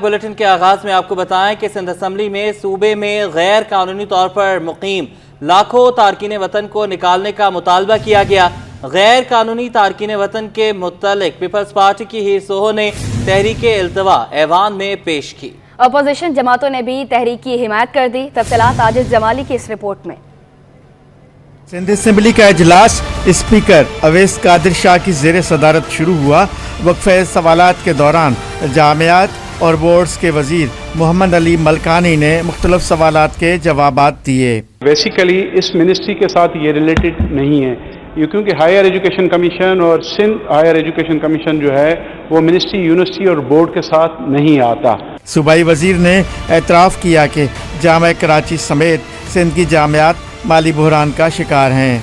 Bulletin کے آغاز میں آپ کو بتائیں کہ سندھ اسمبلی میں صوبے میں غیر قانونی طور پر مقیم لاکھوں تارکین وطن کو نکالنے کا مطالبہ کیا گیا۔ غیر قانونی تارکین وطن کے متعلق پیپلز پارٹی کی ہیر سوہو نے تحریک التوا ایوان میں پیش کی۔ اپوزیشن جماعتوں نے بھی تحریک کی حمایت کر دی۔ تفصیلات عاجز جمالی کی اس رپورٹ میں۔ سندھ اسمبلی کا اجلاس اسپیکر اویس قادر شاہ کی زیر صدارت شروع ہوا۔ وقفہ سوالات کے دوران جامعات اور بورڈز کے وزیر محمد علی ملکانی نے مختلف سوالات کے جوابات دیے۔ بیسیکلی اس منسٹری کے ساتھ یہ ریلیٹڈ نہیں ہے، یہ کیونکہ ہائر ایجوکیشن کمیشن اور سندھ ہائر ایجوکیشن کمیشن جو ہے وہ منسٹری، یونیورسٹی اور بورڈ کے ساتھ نہیں آتا۔ صوبائی وزیر نے اعتراف کیا کہ جامعہ کراچی سمیت سندھ کی جامعات مالی بحران کا شکار ہیں۔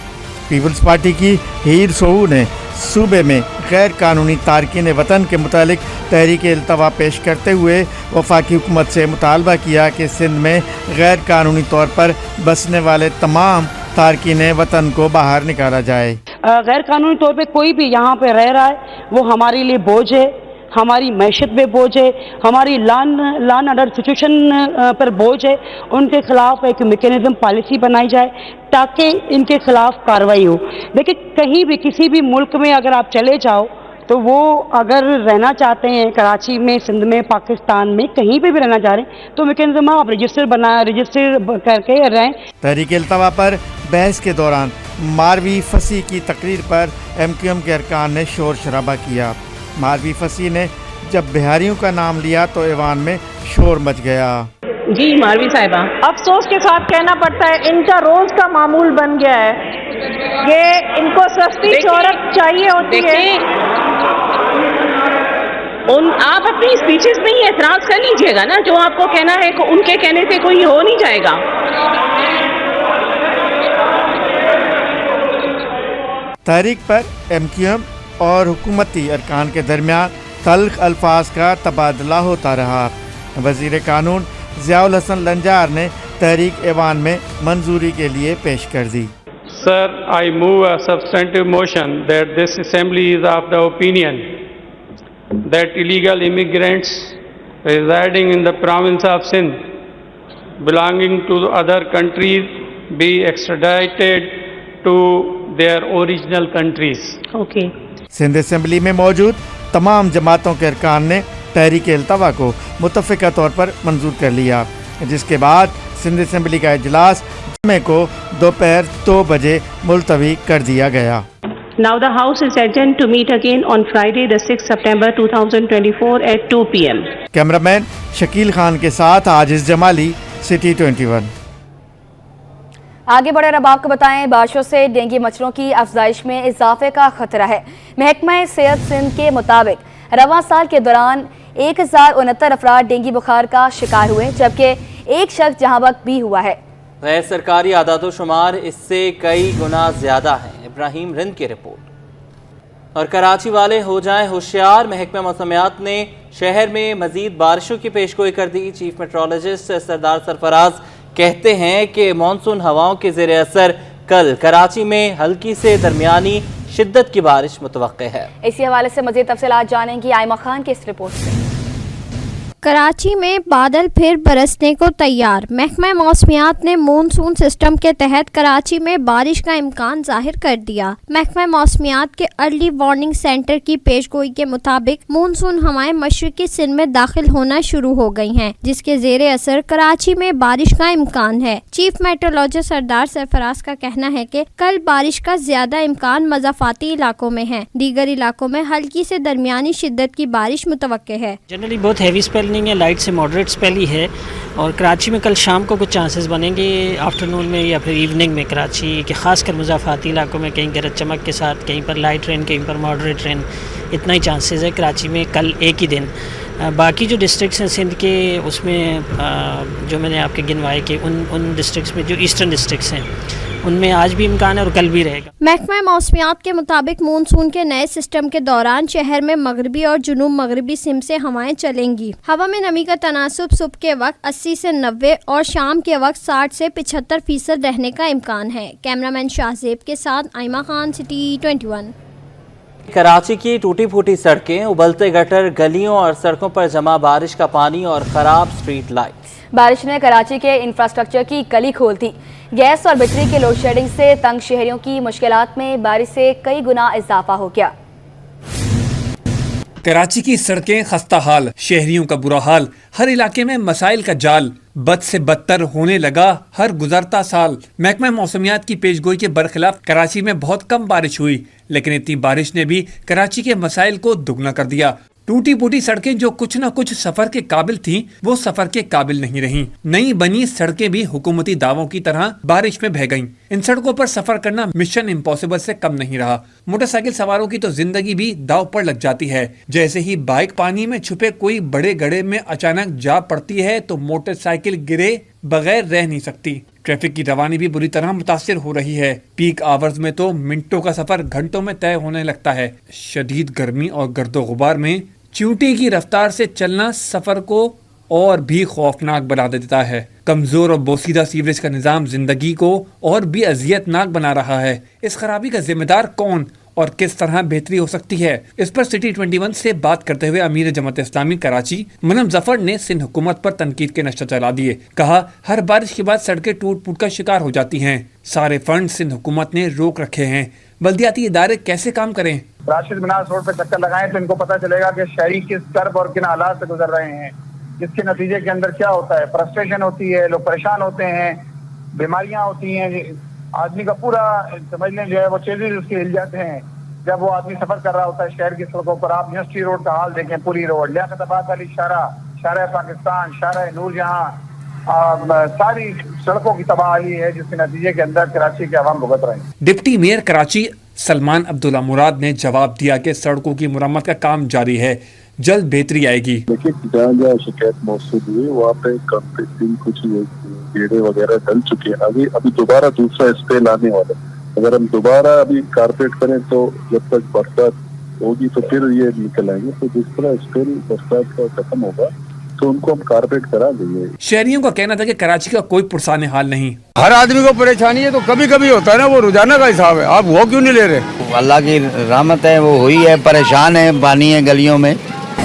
پیپلز پارٹی کی ہیر سوہو نے صوبے میں غیر قانونی تارکین وطن کے متعلق تحریک التوا پیش کرتے ہوئے وفاقی حکومت سے مطالبہ کیا کہ سندھ میں غیر قانونی طور پر بسنے والے تمام تارکین وطن کو باہر نکالا جائے۔ غیر قانونی طور پہ کوئی بھی یہاں پہ رہ رہا ہے وہ ہمارے لیے بوجھ ہے، ہماری معیشت پہ بوجھ ہے، ہماری لان آرڈر سچویشن پر بوجھ ہے۔ ان کے خلاف ایک میکینزم پالیسی بنائی جائے تاکہ ان کے خلاف کارروائی ہو۔ دیکھیں کہیں بھی کسی بھی ملک میں اگر آپ چلے جاؤ تو وہ اگر رہنا چاہتے ہیں کراچی میں، سندھ میں، پاکستان میں کہیں پہ بھی رہنا چاہ رہے ہیں تو میکینزم آپ رجسٹر کر کے رہیں۔ تحریک التوا پر بحث کے دوران ماروی فصیح کی تقریر پر ایم کیو ایم کے ارکان نے شور شرابہ کیا۔ ماروی فصیح نے جب بہاریوں کا نام لیا تو ایوان میں شور مچ گیا۔ جی ماروی صاحبہ، افسوس کے ساتھ کہنا پڑتا ہے ان کا روز کا معمول بن گیا ہے کہ ان کو سستی شہرت چاہیے ہوتی ہے۔ آپ اپنی اسپیچز میں ہی اعتراض کر لیجئے گا نا، جو آپ کو کہنا ہے ان کے کہنے سے کوئی ہو نہیں جائے گا۔ تحریک پر ایم کیو ایم اور حکومتی ارکان کے درمیان تلخ الفاظ کا تبادلہ ہوتا رہا۔ وزیر قانون ضیاء الحسن لنجار نے تحریک ایوان میں منظوری کے لیے پیش کر دی۔ Sir, I move a substantive motion that this assembly is of the opinion that illegal immigrants residing in the province of Sindh belonging to other countries be extradited to their original countries. Okay. Sindh assembly میں موجود تمام جماعتوں کے ارکان نے تحریک التوا کو متفقہ طور پر منظور کر لیا، جس کے بعد سندھ اسمبلی کا اجلاس جمعے کو دوپہر 2 بجے ملتوی کر دیا گیا۔ Now the House is adjourned to meet again on Friday the 6th September 2024 at 2 p.m. Cameraman Shakeel Khan کے ساتھ عاجز جمالی، سٹی 21۔ آگے بڑھے اب آپ کو بتائیں بارشوں سے ڈینگی مچھروں کی افزائش میں اضافے کا خطرہ ہے۔ محکمہ صحت سندھ کے مطابق رواں سال کے دوران 1069 افراد ڈینگی بخار کا شکار ہوئے، جبکہ ایک شخص جہاں بک بھی ہوا ہے۔ غیر سرکاری اعداد و شمار اس سے کئی گنا زیادہ ہیں۔ ابراہیم رند کی رپورٹ۔ اور کراچی والے ہو جائیں ہوشیار، محکمہ موسمیات نے شہر میں مزید بارشوں کی پیشگوئی کر دی۔ چیف میٹرولوجسٹ سردار سرفراز کہتے ہیں کہ مانسون ہواؤں کے زیر اثر کل کراچی میں ہلکی سے درمیانی شدت کی بارش متوقع ہے۔ اسی حوالے سے مزید تفصیلات جانیں گی آئمہ خان کی اس رپورٹ سے۔ کراچی میں بادل پھر برسنے کو تیار۔ محکمہ موسمیات نے مونسون سسٹم کے تحت کراچی میں بارش کا امکان ظاہر کر دیا۔ محکمہ موسمیات کے ارلی وارننگ سینٹر کی پیشگوئی کے مطابق مونسون ہوائیں مشرقی سندھ میں داخل ہونا شروع ہو گئی ہیں، جس کے زیر اثر کراچی میں بارش کا امکان ہے۔ چیف میٹرولوجسٹ سردار سرفراز کا کہنا ہے کہ کل بارش کا زیادہ امکان مضافاتی علاقوں میں ہے، دیگر علاقوں میں ہلکی سے درمیانی شدت کی بارش متوقع ہے۔ جنرلی بہت ہیوی اسپیل نہیں ہے، لائٹ سے ماڈریٹ اسپیل ہی ہے، اور کراچی میں کل شام کو کچھ چانسز بنیں گے آفٹرنون میں یا پھر ایوننگ میں کراچی کے خاص کر مضافاتی علاقوں میں کہیں گرج چمک کے ساتھ، کہیں پر لائٹ رین، کہیں پر ماڈریٹ رین، اتنا ہی چانسز ہے کراچی میں کل ایک ہی دن۔ باقی جو ڈسٹرکٹس ہیں سندھ کے، اس میں جو میں نے آپ کے گنوائے کہ ان ڈسٹرکٹس میں جو ایسٹرن ڈسٹرکٹس ہیں ان میں آج بھی امکان ہے اور کل بھی رہے گا۔ محکمہ موسمیات کے مطابق مونسون کے نئے سسٹم کے دوران شہر میں مغربی اور جنوب مغربی سمت سے ہوائیں چلیں گی۔ ہوا میں نمی کا تناسب صبح کے وقت 80 سے 90 اور شام کے وقت 60 سے 75% رہنے کا امکان ہے۔ کیمرامین شاہ زیب کے ساتھ آئمہ خان، سٹی 21۔ कराची की टूटी फूटी सड़कें, उबलते गटर, गलियों और सड़कों पर जमा बारिश का पानी और खराब स्ट्रीट लाइट्स। बारिश ने कराची के इंफ्रास्ट्रक्चर की कली खोल दी। गैस और बिजली के लोड शेडिंग से तंग शहरियों की मुश्किलात में बारिश से कई गुना इजाफा हो गया। कराची की सड़कें खस्ता हाल, शहरियों का बुरा हाल, हर इलाके में मसाइल का जाल, बद से बदतर होने लगा हर गुजरता साल। महकमा मौसमियात की पेशगोई के बरखिलाफ कराची में बहुत कम बारिश हुई, लेकिन इतनी बारिश ने भी कराची के मसाइल को दुगना कर दिया। टूटी फूटी सड़कें जो कुछ न कुछ सफर के काबिल थीं, वो सफर के काबिल नहीं रहीं। नई बनी सड़कें भी हुकूमती दावों की तरह बारिश में बह गईं। इन सड़कों पर सफर करना मिशन इम्पॉसिबल से कम नहीं रहा। मोटरसाइकिल सवारों की तो जिंदगी भी दाव पर लग जाती है। जैसे ही बाइक पानी में छुपे कोई बड़े गड्ढे में अचानक जा पड़ती है तो मोटरसाइकिल गिरे बगैर रह नहीं सकती। ट्रैफिक की रवानी भी बुरी तरह मुतासिर हो रही है। पीक आवर्स में तो मिनटों का सफर घंटों में तय होने लगता है। शदीद गर्मी और गर्दो गुबार में चींटी की रफ्तार से चलना सफर को और भी खौफनाक बना देता है। कमजोर और बोसीदा सीवरेज का निजाम जिंदगी को और भी अजियतनाक बना रहा है। इस खराबी का जिम्मेदार कौन और किस तरह बेहतरी हो सकती है, इस पर सिटी 21 से बात करते हुए अमीर जमात इस्लामी कराची मनम जफर ने सिंध हुकूमत पर तनकीद के नशा चला दिए। कहा, हर बारिश के बाद सड़कें टूट फूट का शिकार हो जाती हैं। सारे फंड सिंध हुकूमत ने रोक रखे हैं। बल्दियाती इदारे कैसे काम करें? राशिद मिनास रोड पे चक्कर लगाएं तो इनको पता चलेगा कि शहरी किस कर्ब और किन हालात से गुजर रहे हैं, जिसके नतीजे के अंदर क्या होता है। फ्रस्ट्रेशन होती है, लोग परेशान होते हैं, बीमारियां होती हैं, आदमी का पूरा समझ लें जो है वो चेज़ेस उसके हिल जाते हैं जब वो आदमी सफर कर रहा होता है शहर की सड़कों पर। आप यूनिवर्सिटी रोड का हाल देखें, पूरी रोड, लियाकताबाद वाली शारा पाकिस्तान, शारा नूरजहां, सारी सड़कों की तबाही है जिसके नतीजे के अंदर कराची के अवाम भुगत रहे हैं। डिप्टी मेयर कराची सलमान अब्दुल्ला मुराद ने जवाब दिया कि सड़कों की मुरम्मत का काम जारी है, जल्द बेहतरी आएगी। देखिए, जहाँ जहाँ शिकायत मौसूल हुई वहाँ पे कंप्रेसिंग कुछ गेड़े वगैरह डल चुके हैं। अभी दोबारा दूसरा स्प्रे लाने वाला। अगर हम दोबारा अभी कारपेट करें तो जब तक बरसात होगी तो फिर ये निकल आएंगे। तो जिस तरह स्प्रे बरसात का खत्म होगा तो उनको हम कारपेट करा देंगे। शहरियों का कहना था कि कराची का कोई पुरसाने हाल नहीं। हर आदमी को परेशानी है तो कभी कभी होता है ना, वो रोजाना का हिसाब है। आप वो क्यों नहीं ले रहे? अल्लाह की रहमत है, वो हुई है, परेशान है, पानी है गलियों में,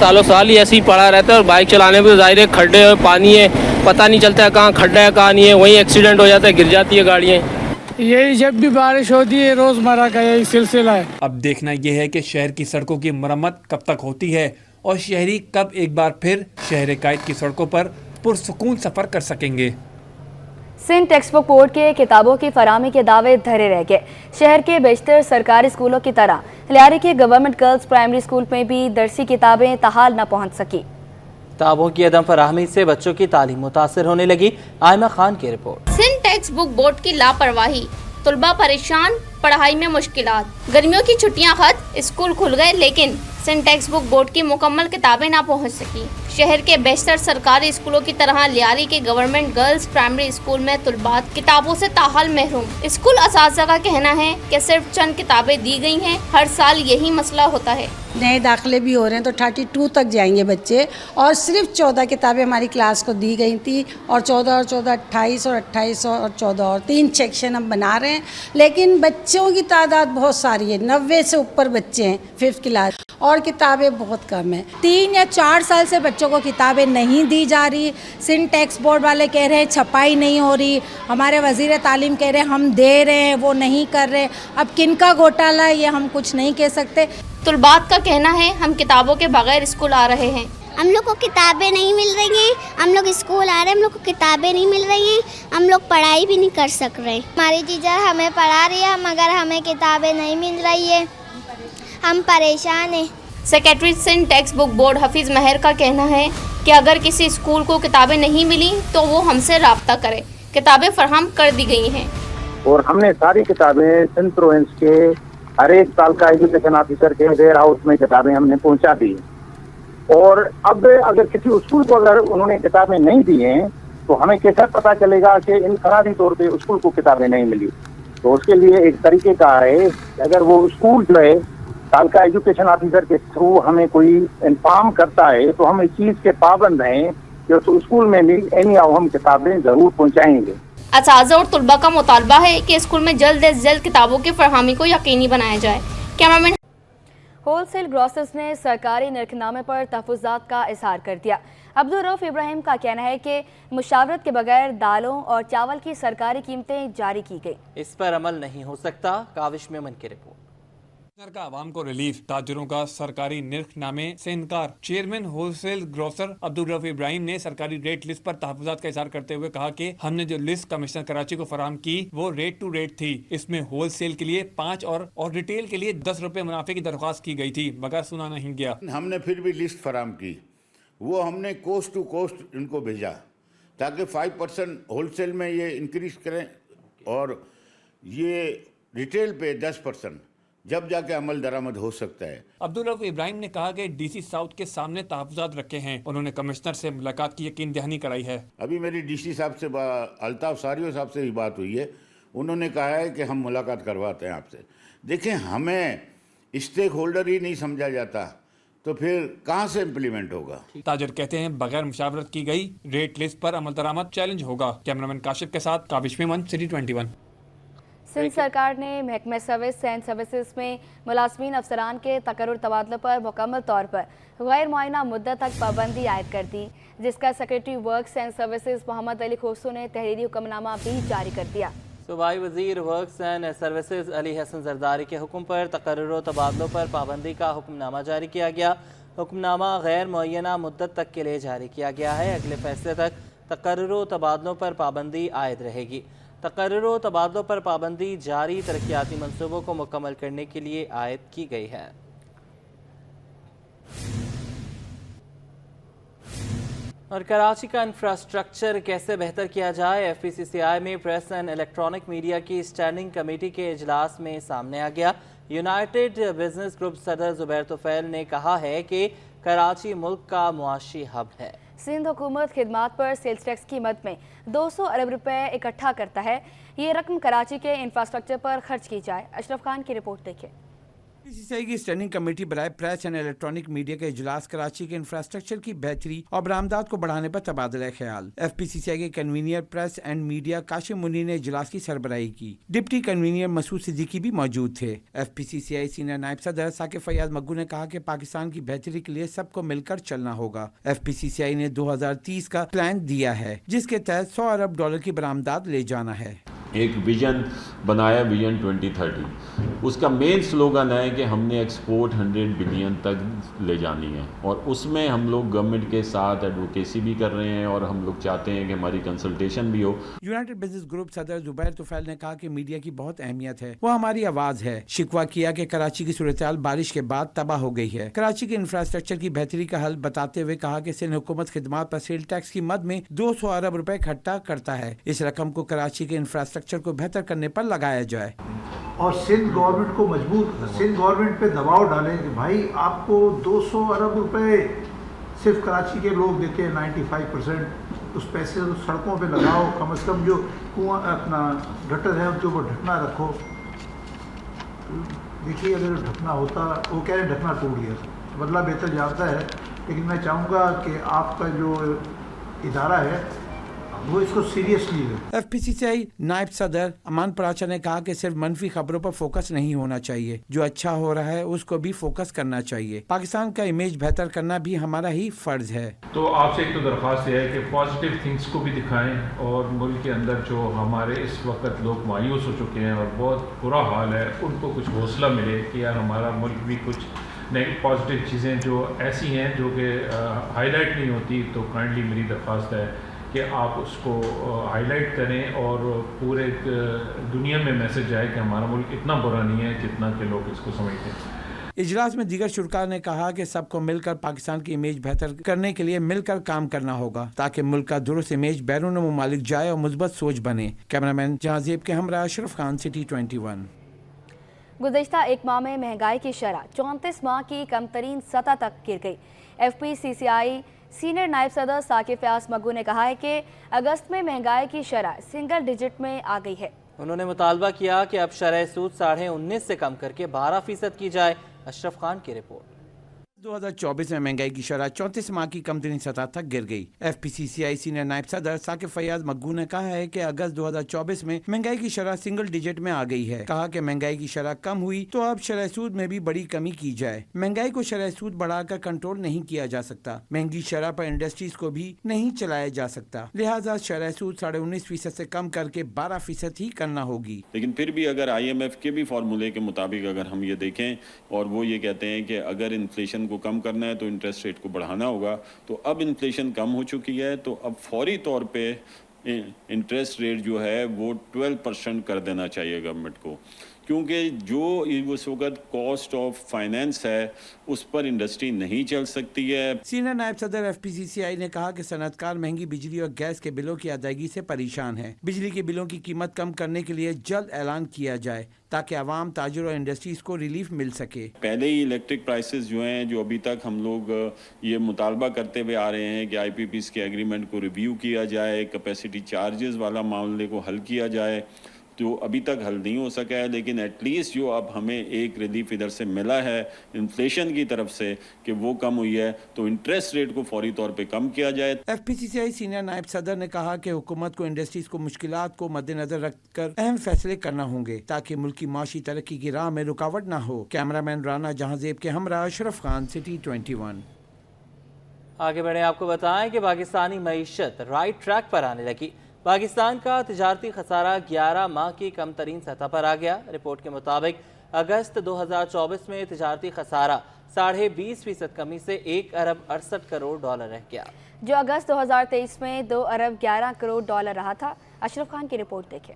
सालों साल ही ऐसे ही पड़ा रहता है। और बाइक चलाने में जाहिर है खड्डे और पानी है, पता नहीं चलता है कहाँ खड्डा है कहाँ नहीं है, वहीं एक्सीडेंट हो जाता है, गिर जाती है गाड़ियाँ। यही जब भी बारिश होती है रोजमर्रा का यही सिलसिला है। अब देखना यह है कि शहर की सड़कों की मरम्मत कब तक होती है और शहरी कब एक बार फिर शहर कायद की सड़कों पर पुरसुकून सफर कर सकेंगे। सिंध टेक्स्ट बुक बोर्ड के किताबों की फराहमी के दावे धरे रह गए। शहर के बेशतर सरकारी स्कूलों की तरह लियारी के गवर्नमेंट गर्ल्स प्राइमरी स्कूल में भी दरसी किताबें तहाल न पहुंच सकी। किताबों की अदम फराहमी से बच्चों की तालीम मुतासिर होने लगी। आयमा खान की रिपोर्ट। सिंध टेक्स्ट बुक बोर्ड की लापरवाही, तुलबा परेशान, पढ़ाई में मुश्किलात। गर्मियों की छुट्टियां खत्म, स्कूल खुल गए, लेकिन सिंध टेक्स्ट बुक बोर्ड की मुकम्मल किताबें ना पहुंच सकी। शहर के बेशतर सरकारी स्कूलों की तरह लियारी के गवर्नमेंट गर्ल्स प्राइमरी स्कूल में तुलबात किताबों से ताहाल महरूम। स्कूल असातिज़ा का कहना है कि सिर्फ चंद किताबें दी गई हैं। हर साल यही मसला होता है। नए दाखिले भी हो रहे हैं तो 32 तक जाएंगे बच्चे, और सिर्फ 14 किताबें हमारी क्लास को दी गई थी, और 14 और 14 28 और 28 और 14 और 3 सेक्शन हम बना रहे हैं। लेकिन बच्चों की तादाद बहुत सारी है, 90 से ऊपर बच्चे हैं 5th क्लास, और किताबें बहुत कम हैं। 3 या 4 साल से बच्चों को किताबें नहीं दी जा रही। सिंध टेक्स्ट बोर्ड वाले कह रहे हैं छपाई नहीं हो रही, हमारे वज़ीर तालीम कह रहे हैं हम दे रहे हैं, वो नहीं कर रहे। अब किनका घोटाला है ये हम कुछ नहीं कह सकते। तुलबात का कहना है हम किताबों के बगैर स्कूल आ रहे हैं। हम लोग को किताबें नहीं मिल रही हैं, हम लोग स्कूल आ रहे हैं, हम लोग को किताबें नहीं मिल रही हैं, हम लोग पढ़ाई भी नहीं कर सक रहे। हमारी टीचर हमें पढ़ा रही है, मगर हमें किताबें नहीं मिल रही है, हम परेशान हैं। Secretary Sindh text book board Hafeez Mahar का कहना है कि अगर किसी स्कूल को किताबें नहीं मिली तो वो हमसे राब्ता करे। किताबें फराहम कर दी गई हैं और हमने सारी किताबें सिंध प्रोविंस के हर एक साल का एजुकेशन ऑफिसर के वेयर हाउस में किताबें हमने पहुंचा दी। और अब अगर किसी स्कूल को अगर उन्होंने किताबें नहीं दी हैं तो हमें कैसे पता चलेगा कि इनफरादी तौर पे स्कूल को किताबें नहीं मिली। तो उसके लिए एक तरीके का है, अगर वो स्कूल जो है साल का एजुकेशन ऑफिसर के थ्रू हमें कोई इन्फॉर्म करता है तो हम इस चीज़ के पाबंद हैं कि तो स्कूल में भी एनी हम किताबें ज़रूर पहुँचाएंगे। असातिज़ा और तुलबा का मुतालबा है कि स्कूल में जल्द से जल्द किताबों की फरहमी को यकीनी बनाया जाए। कैमरामैन ہول سیل گروسرز نے سرکاری نرخنامے پر تحفظات کا اظہار کر دیا۔ عبدالرؤف ابراہیم کا کہنا ہے کہ مشاورت کے بغیر دالوں اور چاول کی سرکاری قیمتیں جاری کی گئی۔ اس پر عمل نہیں ہو سکتا۔ کاوش میمن کی رپورٹ۔ کا عوام کو ریلیف، تاجروں کا سرکاری نرخ نامے سے انکار۔ Chairman whole cell grocer Abdul Rauf ابراہیم نے سرکاری ریٹ لسٹ پر تحفظات کا اظہار کرتے ہوئے کہا کہ ہم نے جو لسٹ کمشنر کراچی کو فراہم کی وہ ریٹ ٹو ریٹ تھی۔ اس میں ہول سیل کے لیے 5 اور ریٹیل کے لیے 10 روپے منافع کی درخواست کی گئی تھی، مگر سنا نہیں گیا۔ ہم نے پھر بھی لسٹ فراہم کی، وہ ہم نے کوسٹ ٹو کوسٹ ان کو بھیجا تاکہ 5% ہول سیل میں یہ انکریز کریں اور یہ ریٹیل پہ 10%، جب جا کے عمل درآمد ہو سکتا ہے۔ عبدالرؤف ابراہیم نے کہا کہ ڈی سی ساؤتھ کے سامنے تحفظات رکھے ہیں۔ انہوں نے کمشنر سے ملاقات کی یقین دہانی کرائی ہے۔ ابھی میری ڈی سی صاحب سے الطاف ساریو صاحب سے بھی بات ہوئی ہے، انہوں نے کہا ہے کہ ہم ملاقات کرواتے ہیں آپ سے۔ دیکھیں، ہمیں اسٹیک ہولڈر ہی نہیں سمجھا جاتا تو پھر کہاں سے امپلیمنٹ ہوگا؟ تاجر کہتے ہیں بغیر مشاورت کی گئی ریٹ لسٹ پر عمل درآمد چیلنج ہوگا۔ کیمرامین کاشف کے ساتھ کاوش میمن، سٹی 21۔ سندھ سرکار نے محکمہ سروس اینڈ سروسز میں ملازمین افسران کے تقرر تبادلوں پر مکمل طور پر غیر معینہ مدت تک پابندی عائد کر دی، جس کا سیکریٹری ورکس اینڈ سروسز محمد علی کھوسو نے تحریری حکم نامہ بھی جاری کر دیا۔ صوبائی وزیر ورکس اینڈ سروسز علی حسن زرداری کے حکم پر تقرر و تبادلوں پر پابندی کا حکم نامہ جاری کیا گیا۔ حکم نامہ غیر معینہ مدت تک کے لیے جاری کیا گیا ہے۔ اگلے فیصلے تک تقرر و تبادلوں پر پابندی عائد رہے گی۔ تقرر و تبادلوں پر پابندی جاری ترقیاتی منصوبوں کو مکمل کرنے کے لیے عائد کی گئی ہے۔ اور کراچی کا انفراسٹرکچر کیسے بہتر کیا جائے، ایف پی سی سی آئی میں پریس اینڈ الیکٹرانک میڈیا کی اسٹینڈنگ کمیٹی کے اجلاس میں سامنے آ گیا۔ یونائیٹڈ بزنس گروپ صدر زبیر طفیل نے کہا ہے کہ کراچی ملک کا معاشی ہب ہے۔ سندھ حکومت خدمات پر سیلز ٹیکس کی مد میں 200 ارب روپے اکٹھا کرتا ہے۔ یہ رقم کراچی کے انفراسٹرکچر پر خرچ کی جائے۔ اشرف خان کی رپورٹ دیکھیں۔ پی سی سی آئی کی اسٹینڈنگ کمیٹی برائے پریس اینڈ الیکٹرانک میڈیا کا اجلاس کراچی کے انفراسٹرکچر کی بہتری اور برآمدات کو بڑھانے پر تبادلہ خیال۔ ایف پی سی سی آئی کے کنوینئر پریس اینڈ میڈیا کاشم منی نے اجلاس کی سربراہی کی۔ ڈپٹی کنوینئر مسعود صدیقی بھی موجود تھے۔ ایف پی سی سی آئی سینئر نائب صدر ثاقب فیاض مگو نے کہا کہ پاکستان کی بہتری کے لیے سب کو مل کر چلنا ہوگا۔ ایف پی سی سی آئی نے 2030 کا پلان دیا ہے جس کے تحت $100 ارب کی برآمدات لے جانا ہے۔ ایک ویژن بنایا، ویژن 2030۔ اس کا مین سلوگن ہے کہ ہم نے ایکسپورٹ 100 بلین تک لے جانی ہے، اور اس میں ہم لوگ گورنمنٹ کے ساتھ ایڈوکیسی بھی کر رہے ہیں اور ہم لوگ چاہتے ہیں کہ ہماری کنسلٹیشن بھی ہو۔ یونائیٹڈ بزنس گروپ صدر زبیر طفیل نے کہا کہ میڈیا کی بہت اہمیت ہے، وہ ہماری آواز ہے۔ شکوہ کیا کہ کراچی کی صورتحال بارش کے بعد تباہ ہو گئی ہے۔ کراچی کے انفراسٹرکچر کی بہتری کا حل بتاتے ہوئے کہا کہ سندھ حکومت خدمات پر سیل ٹیکس کی مد میں 200 ارب روپے اکٹھا کرتا ہے۔ اس رقم کو کراچی کے انفراسٹرکچر کو بہتر کرنے پر لگایا جائے اور سندھ گورنمنٹ کو مجبور، سندھ گورنمنٹ پہ دباؤ ڈالیں کہ بھائی آپ کو 200 ارب روپے صرف کراچی کے لوگ دیتے ہیں، 95% اس پیسے سڑکوں پہ لگاؤ، کم از کم جو کنواں اپنا گٹر ہے ان کے اوپر ڈھکنا رکھو۔ دیکھیے اگر ڈھکنا ہوتا، وہ کہہ رہے ڈھکنا ٹوٹ گیا، بدلہ بہتر جانتا ہے، لیکن میں چاہوں گا کہ آپ کا جو ادارہ ہے وہ اس کو سیریسلی لے۔ ایف پی سی سی آئی نائب صدر امان پراچا نے کہا کہ صرف منفی خبروں پر فوکس نہیں ہونا چاہیے، جو اچھا ہو رہا ہے اس کو بھی فوکس کرنا چاہیے۔ پاکستان کا امیج بہتر کرنا بھی ہمارا ہی فرض ہے۔ تو آپ سے ایک تو درخواست یہ ہے کہ پازیٹیو تھنگس کو بھی دکھائیں، اور ملک کے اندر جو ہمارے اس وقت لوگ مایوس ہو چکے ہیں اور بہت برا حال ہے، ان کو کچھ حوصلہ ملے کہ یار ہمارا ملک بھی کچھ نئی پازیٹیو چیزیں جو ایسی ہیں جو کہ ہائی لائٹ نہیں ہوتی، تو کائنڈلی میری درخواست ہے کہ آپ اس کو ہائی لائٹ کریں اور پورے دنیا میں میسج آئے کہ ہمارا ملک اتنا برا نہیں ہے جتنا کہ لوگ اس کو سمجھتے ہیں۔ اجلاس میں دیگر شرکاء نے کہا کہ سب کو مل کر پاکستان کی امیج بہتر کرنے کے لیے مل کر کام کرنا ہوگا تاکہ ملک کا درست امیج بیرون ممالک جائے اور مثبت سوچ بنے۔ کیمرامین جہازیب کے ہمراہ اشرف خان، سٹی 21۔ گزشتہ ایک ماہ میں مہنگائی کی شرح 34 ماہ کی کم ترین سطح تک گر گئی۔ ایف پی سی سی آئی سینئر نائب صدر ثاقب فیاض مگو نے کہا ہے کہ اگست میں مہنگائی کی شرح سنگل ڈیجٹ میں آ گئی ہے۔ انہوں نے مطالبہ کیا کہ اب شرح سود 19.5% سے کم کر کے 12% کی جائے۔ اشرف خان کی رپورٹ۔ 2024 में महंगाई की शरह 34 माह की कम तरीन सतह तक गिर गई। FPCCI सीनियर नायब सदर साकिब फैयाज मग्गू ने कहा है कि अगस्त 2024 में महंगाई की शरह सिंगल डिजिट में आ गई है। कहा कि महंगाई की शरह कम हुई तो अब शरह सूद में भी बड़ी कमी की जाए। महंगाई को शरह सूद बढ़ाकर कंट्रोल नहीं किया जा सकता। महंगी शरह पर इंडस्ट्रीज को भी नहीं चलाया जा सकता, लिहाजा शरह सूद 19.5% से कम करके 12% ही करना होगी। लेकिन फिर भी अगर IMF के भी फार्मूले के मुताबिक अगर हम ये देखें और वो ये कहते हैं कि अगर इन्फ्लेशन को कम करना है तो इंटरेस्ट रेट को बढ़ाना होगा, तो अब इन्फ्लेशन कम हो चुकी है तो अब फौरी तौर पे इंटरेस्ट रेट जो है वो 12% कर देना चाहिए गवर्नमेंट को, क्योंकि जो उस वक्त कॉस्ट ऑफ फाइनेंस है उस पर इंडस्ट्री नहीं चल सकती है। सीनियर नायब सदर FPCCI ने कहा कि सनअतकार महंगी बिजली और गैस के बिलों की अदायगी से परेशान है। बिजली के बिलों की कीमत कम करने के लिए जल्द ऐलान किया जाए ताकि आवाम, ताजिर और इंडस्ट्रीज को रिलीफ मिल सके। पहले ही इलेक्ट्रिक प्राइसेस जो हैं, जो अभी तक हम लोग ये मुतालबा करते हुए आ रहे हैं कि IPPs के एग्रीमेंट को रिव्यू किया जाए, कैपेसिटी चार्जेस वाला मामले को हल किया जाए, जो अभी तक हल नहीं हो सका है, लेकिन एटलीस्ट जो अब हमें एक रिलीफ इधर से मिला है इन्फ्लेशन की तरफ से कि वो कम हुई है, तो इंटरेस्ट रेट को फौरी तौर पे कम किया जाए। FPCCI सीनियर नायब सदर ने कहा कि हुकूमत को इंडस्ट्रीज को मुश्किलात को मद्देनजर रखकर अहम फैसले करना होंगे ताकि मुल्क की माशी तरक्की की राह में रुकावट न हो। कैमरामैन राना जहांजेब के हमरा अशरफ खान, सिटी 21। आगे बढ़े, आपको बताएं कि पाकिस्तानी मईशत राइट ट्रैक पर आने लगी। पाकिस्तान का तिजारती खसारा 11 माह की कम तरीन सतह पर आ गया। रिपोर्ट के मुताबिक अगस्त 2024 में तिजारती खसारा 20.5% कमी से 1 अरब 68 करोड़ डॉलर रह गया, जो अगस्त 2023 में 2 अरब 11 करोड़ डॉलर रहा था। अशरफ खान की रिपोर्ट देखें।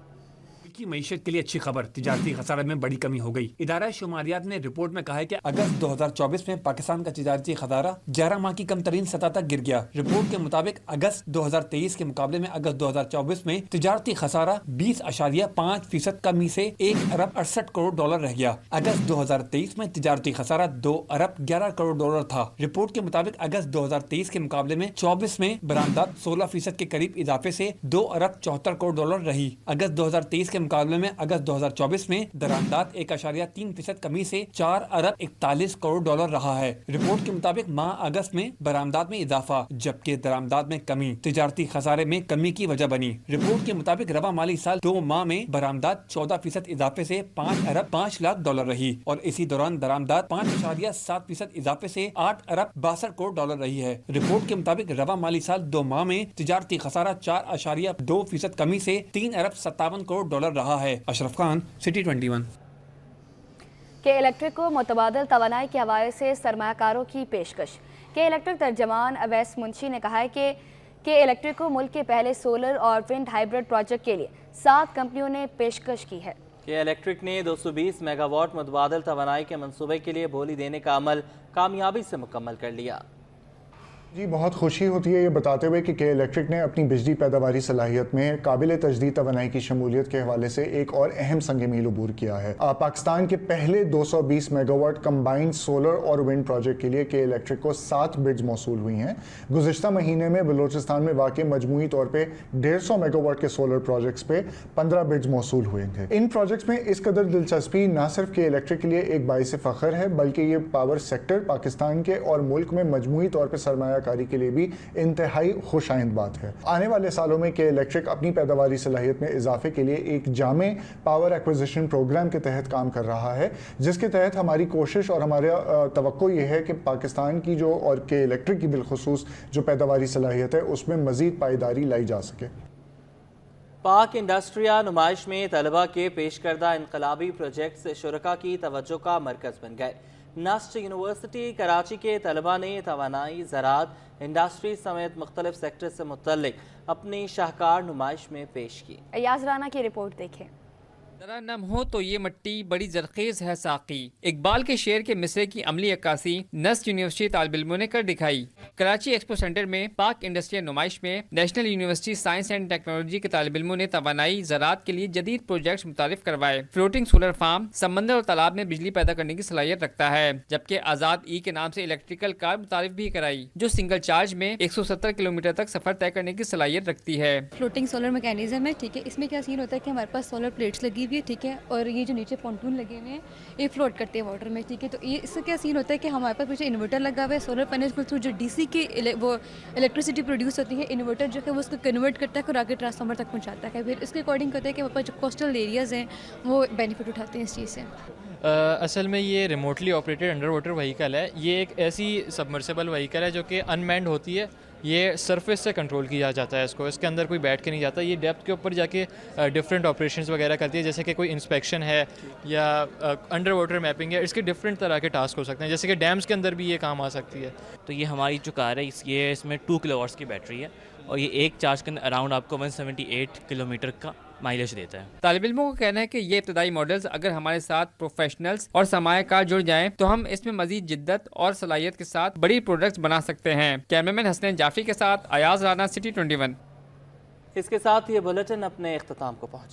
की मईशत के लिए अच्छी खबर, तिजारती खसारा में बड़ी कमी हो गई। इदारा शुमारियात ने रिपोर्ट में कहा है कि अगस्त 2024 में पाकिस्तान का तिजारती खसारा 11 माह की कम तरीन सतह तक गिर गया। रिपोर्ट के मुताबिक अगस्त 2023 के मुकाबले में अगस्त 2024 में तिजारती खसारा 20.5% कमी से 1 अरब 68 करोड़ डॉलर रह गया। अगस्त 2023 में तिजारती खसारा 2 अरब 11 करोड़ डॉलर था। रिपोर्ट के मुताबिक अगस्त 2023 के मुकाबले में 24 में बरामदात 16% के करीब इजाफे से 2 अरब 74 करोड़ डॉलर रही। अगस्त 2023 के मुकाबले में अगस्त 2024 में दरामदात 1.3% कमी से 4 अरब 41 करोड़ डॉलर रहा है। रिपोर्ट के मुताबिक माह अगस्त में बरामदात में इजाफा जबकि दरामदात में कमी तिजारती खसारे में कमी की वजह बनी। रिपोर्ट के मुताबिक रवा माली साल 2 माह में बरामदात 14% इजाफे से 5 अरब 5 लाख डॉलर रही और इसी दौरान दरामदात 5.7% इजाफे से 8 अरब 62 करोड़ डॉलर रही है। रिपोर्ट के मुताबिक रवा माली साल 2 माह में तिजारती खसारा 4.2% कमी से 3 अरब 57 करोड़ डॉलर रहा है। अशरफ खान, सिटी 21। के इलेक्ट्रिक को मुतबादल तवानाई के हवाले से सरमायाकारों की पेशकश। के इलेक्ट्रिक तर्जमान अवैस मुंशी ने कहा है कि के इलेक्ट्रिक को मुल्क के पहले सोलर और विंड हाइब्रिड प्रोजेक्ट के लिए 7 कंपनियों ने पेशकश की है। के इलेक्ट्रिक ने 220 मेगावाट मुतबादल तवानाई के मंसूबे के लिए बोली देने का अमल कामयाबी से मुकम्मल कर लिया। जी, बहुत खुशी होती है ये बताते हुए कि इलेक्ट्रिक ने अपनी बिजली पैदावारी सलाहियत में काबिल तजदीद तवानाई की शमूलियत के हवाले से एक और अहम संग मील अबूर किया है। पाकिस्तान के पहले 220 मेगावाट कंबाइंड सोलर और विंड प्रोजेक्ट के लिए के इलेक्ट्रिक को 7 बिड्स मौसूल हुई हैं। गुज़िश्ता महीने में बलूचिस्तान में वाक़ मजमूई तौर पर 150 मेगावाट के सोलर प्रोजेक्ट्स पे 15 बिड्स मौसूल हुए थे। इन प्रोजेक्ट्स में इस कदर दिलचस्पी न सिर्फ के इलेक्ट्रिक के लिए एक बाइस फ़ख्र है बल्कि ये पावर सेक्टर पाकिस्तान के और मुल्क में मजमूई तौर पर सरमाया कारी के लिए भी इंतहाई खुशाइंद बात है। आने वाले सालों में के इलेक्ट्रिक अपनी पैदावारी सलाहियत में इजाफे के लिए एक जामे पावर एक्विजिशन प्रोग्राम के तहत काम कर रहा है, जिसके तहत हमारी कोशिश और हमारा तवक्को ये है कि पाकिस्तान की जो और के इलेक्ट्रिक की बिलखुसूस जो पैदावारी सलाहियत है उसमें मजीद पायदारी लाई जा सके। पाक इंडस्ट्रिया नुमाइश में तलबा के पेश करदा इनकलाबी प्रोजेक्ट्स शुरका की तवज्जो का मरकज़ बन गए। नस्ट यूनिवर्सिटी कराची के तलबा ने तवानाई, ज़राअत, इंडस्ट्री समेत मुख्तलिफ सेक्टर से मुतल्लिक अपनी शाहकार नुमाइश में पेश की। अयाज राना की रिपोर्ट देखें। जरा नम हो तो ये मट्टी बड़ी जरखेज है साकी। इकबाल के शेर के मिसरे की अमली अक्कासी नस्ट यूनिवर्सिटी तालिब इल्मों ने कर दिखाई। कराची एक्सपो सेंटर में पाक इंडस्ट्रियल नुमाइश में national university science and technology के तालिब इल्मों ने तवानाई, ज़राअत के लिए जदीद प्रोजेक्ट मुतारिफ करवाए। फ्लोटिंग सोलर फार्म समंदर और तालाब में बिजली पैदा करने की सलाहियत रखता है, जबकि आज़ाद ई के नाम से इलेक्ट्रिकल कार मुतारिफ भी कराई जो सिंगल चार्ज में 170 किलोमीटर तक सफर तय करने की सलाहियत रखती है। फ्लोटिंग सोलर मैकेनिज्म है, ठीक है। इसमें क्या सीन होता है कि हमारे पास सोलर प्लेट्स लगी بھی ہے, ٹھیک ہے, اور یہ جو نیچے پونٹون لگے ہوئے ہیں یہ فلوٹ کرتے ہیں واٹر میں, ٹھیک ہے. تو یہ اس سے کیا سین ہوتا ہے کہ ہمارے پاس پیچھے انورٹر لگا ہوا ہے, سولر پینل کے تھرو جو ڈی سی کی وہ الیکٹریسٹی پروڈیوس ہوتی ہے, انورٹر جو ہے وہ اس کو کنورٹ کرتا ہے اور آگے ٹرانسفارمر تک پہنچاتا ہے. پھر اس کے اکارڈنگ ہوتا ہے کہ ہمارے پاس جو کوسٹل ایریاز ہیں وہ بینیفٹ اٹھاتے ہیں اس چیز سے. اصل میں یہ remotely operated under water vehicle ہے. یہ ایک ایسی سبمرسیبل وہیکل ہے جو کہ ان مینڈ ہوتی ہے. یہ سرفیس سے کنٹرول کیا جاتا ہے اس کے اندر کوئی بیٹھ کے نہیں جاتا. یہ ڈیپتھ کے اوپر جا کے ڈفرینٹ آپریشنز وغیرہ کرتی ہے, جیسے کہ کوئی انسپیکشن ہے یا انڈر واٹر میپنگ ہے. اس کے ڈفرینٹ طرح کے ٹاسک ہو سکتے ہیں, جیسے کہ ڈیمز کے اندر بھی یہ کام آ سکتی ہے. تو یہ ہماری جو کار ہے یہ اس میں 2 کلو واٹس کی بیٹری ہے اور یہ ایک چارج کے اراؤنڈ آپ کو 178 کلومیٹر کا مائلیج دیتا ہے. طالب علموں کا کہنا ہے کہ یہ ابتدائی ماڈلز اگر ہمارے ساتھ پروفیشنلز اور سرمایہ کار جڑ جائیں تو ہم اس میں مزید جدت اور صلاحیت کے ساتھ بڑی پروڈکٹس بنا سکتے ہیں. کیمرامین حسنین جعفری کے ساتھ ایاز رانا, سٹی 21. اس کے ساتھ یہ بلیٹن اپنے اختتام کو پہنچا.